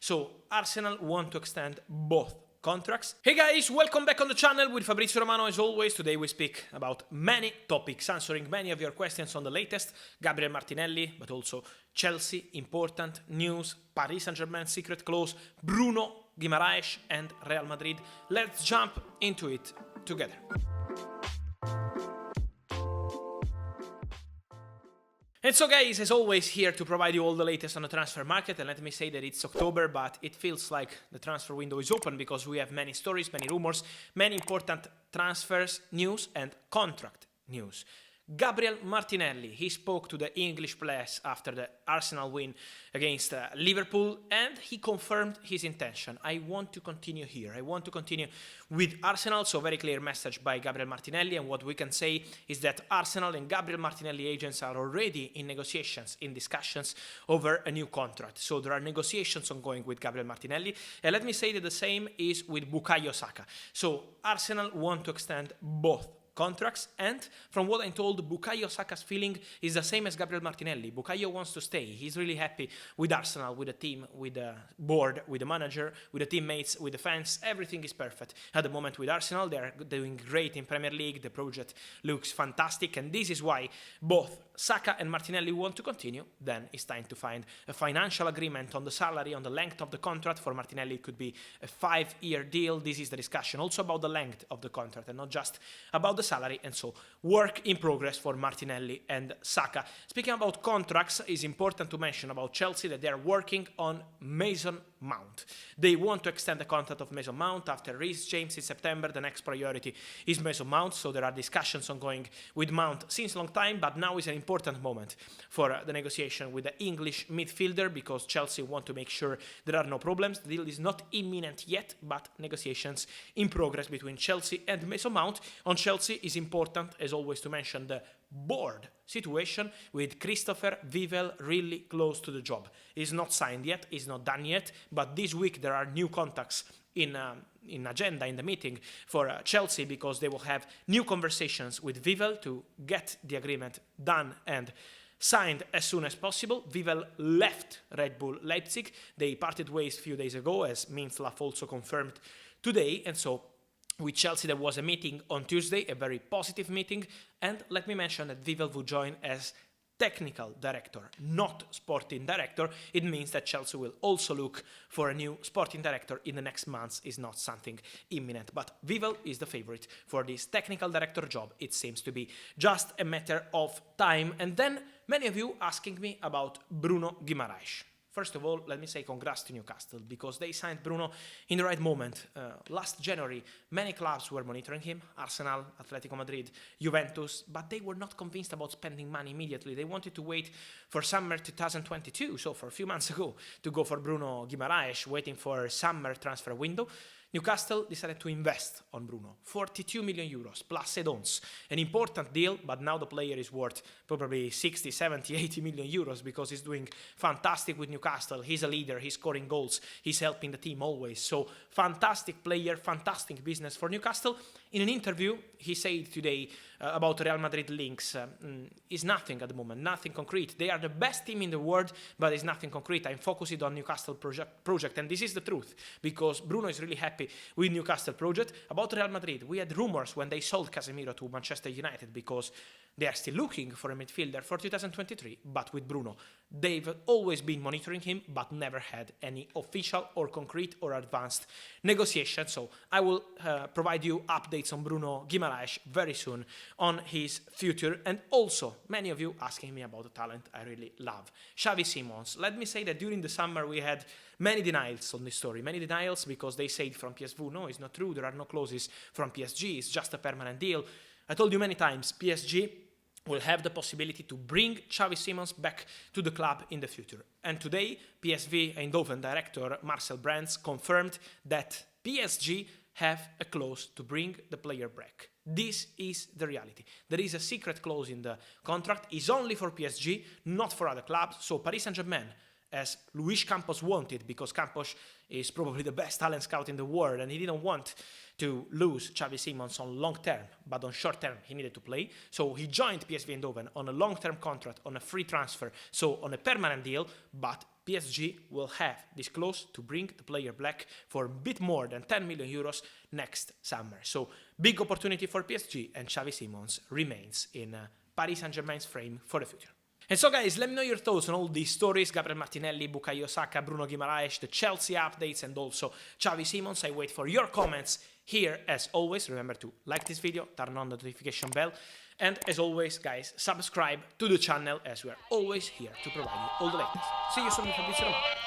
So Arsenal want to extend both contracts. Hey guys, welcome back on the channel with Fabrizio Romano. As always, today we speak about many topics, answering many of your questions on the latest Gabriel Martinelli, but also Chelsea, important news, Paris Saint-Germain secret clause, Bruno Guimarães and Real Madrid. Let's jump into it together. And so guys, as always, here to provide you all the latest on the transfer market, and let me say that it's October, but it feels like the transfer window is open because we have many stories, many rumors, many important transfers, news and contract news. Gabriel Martinelli, he spoke to the English press after the Arsenal win against Liverpool, and he confirmed his intention. I want to continue here. I want to continue with Arsenal. So very clear message by Gabriel Martinelli, and what we can say is that Arsenal and Gabriel Martinelli agents are already in negotiations, in discussions over a new contract. So there are negotiations ongoing with Gabriel Martinelli, and let me say that the same is with Bukayo Saka. So Arsenal want to extend both contracts, and from what I'm told, Bukayo Saka's feeling is the same as Gabriel Martinelli. Bukayo wants to stay. He's really happy with Arsenal, with the team, with the board, with the manager, with the teammates, with the fans. Everything is perfect at the moment with Arsenal. They're doing great in Premier League. The project looks fantastic, and this is why both Saka and Martinelli want to continue. Then it's time to find a financial agreement on the salary, on the length of the contract. For Martinelli, it could be a 5-year deal. This is the discussion also about the length of the contract and not just about the salary, and so work in progress for Martinelli and Saka. Speaking about contracts, it's important to mention about Chelsea that they are working on Mason Mount. They want to extend the contract of Mason Mount after Reece James in September. The next priority is Mason Mount, so there are discussions ongoing with Mount since a long time, but now is an important moment for the negotiation with the English midfielder because Chelsea want to make sure there are no problems. The deal is not imminent yet, but negotiations in progress between Chelsea and Mason Mount. On Chelsea, is important, as always, to mention the board situation with Christopher Vivel really close to the job. He's not signed yet, he's not done yet, but this week there are new contacts in agenda in the meeting for Chelsea because they will have new conversations with Vivel to get the agreement done and signed as soon as possible. Vivel left Red Bull Leipzig. They parted ways a few days ago, as Minfluff also confirmed today, and so with Chelsea, there was a meeting on Tuesday, a very positive meeting, and let me mention that Vivel will join as technical director, not sporting director. It means that Chelsea will also look for a new sporting director in the next months. Is not something imminent, but Vivel is the favorite for this technical director job. It seems to be just a matter of time. And then many of you asking me about Bruno Guimarães. First of all, let me say congrats to Newcastle because they signed Bruno in the right moment. Last January, many clubs were monitoring him, Arsenal, Atletico Madrid, Juventus, but they were not convinced about spending money immediately. They wanted to wait for summer 2022, so for a few months ago, to go for Bruno Guimarães, waiting for summer transfer window. Newcastle decided to invest on Bruno, 42 million euros plus add-ons. An important deal, but now the player is worth probably 60, 70, 80 million euros because he's doing fantastic with Newcastle. He's a leader, he's scoring goals, he's helping the team always. So fantastic player, fantastic business for Newcastle. In an interview, he said today about Real Madrid links, is nothing at the moment, nothing concrete. They are the best team in the world, but it's nothing concrete. I'm focused on Newcastle project, and this is the truth because Bruno is really happy with Newcastle project. About Real Madrid, we had rumors when they sold Casemiro to Manchester United because they are still looking for a midfielder for 2023, but with Bruno, they've always been monitoring him, but never had any official or concrete or advanced negotiation. So I will provide you updates on Bruno Guimarães very soon on his future, and also many of you asking me about the talent I really love, Xavi Simons. Let me say that during the summer we had many denials on this story, many denials because they said from PSV, no, it's not true, there are no clauses from PSG, it's just a permanent deal. I told you many times, PSG will have the possibility to bring Xavi Simons back to the club in the future. And today, PSV Eindhoven director Marcel Brands confirmed that PSG have a clause to bring the player back. This is the reality. There is a secret clause in the contract. It's only for PSG, not for other clubs. So Paris Saint-Germain, as Luis Campos wanted, because Campos is probably the best talent scout in the world, and he didn't want to lose Xavi Simons on long term, but on short term he needed to play. So he joined PSV Eindhoven on a long-term contract, on a free transfer, so on a permanent deal, but PSG will have this clause to bring the player back for a bit more than 10 million euros next summer. So big opportunity for PSG, and Xavi Simons remains in Paris Saint-Germain's frame for the future. And so guys, let me know your thoughts on all these stories: Gabriel Martinelli, Bukayo Saka, Bruno Guimarães, the Chelsea updates, and also Xavi Simons. I wait for your comments here. As always, remember to like this video, turn on the notification bell, and as always guys, subscribe to the channel, as we are always here to provide you all the latest. See you soon, Fabrizio Romano.